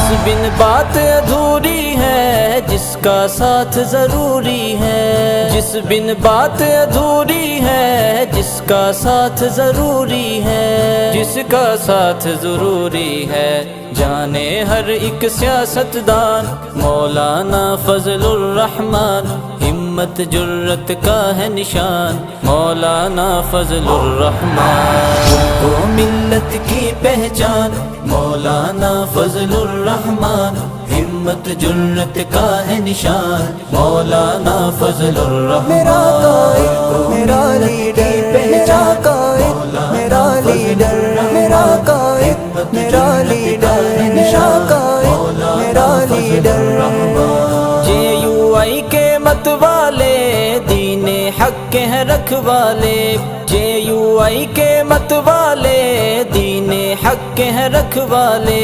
जिस बिन बात अधूरी है, जिसका साथ जरूरी है। जिस बिन बात अधूरी है, जिसका साथ जरूरी है। जिसका साथ जरूरी है, जाने हर एक सियासतदान। मौलाना फजलुर रहमान हिम्मत जुर्रत का है निशान। मौलाना फजलुर रहमान को मिल्लत की पहचान। मौलाना फजलुर रहमान हिम्मत जुर्रत का है निशान। मौलाना फजलुर रहमान मेरा लीडर, मेरा कायद, मेरा लीडर, मेरा कायद, मेरा लीडर, मेरा कायद, मेरा लीडर। JUI के मत वाले दीने हक के हैं रखवाले। JUI के मत वाले दीने हक के हैं रखवाले।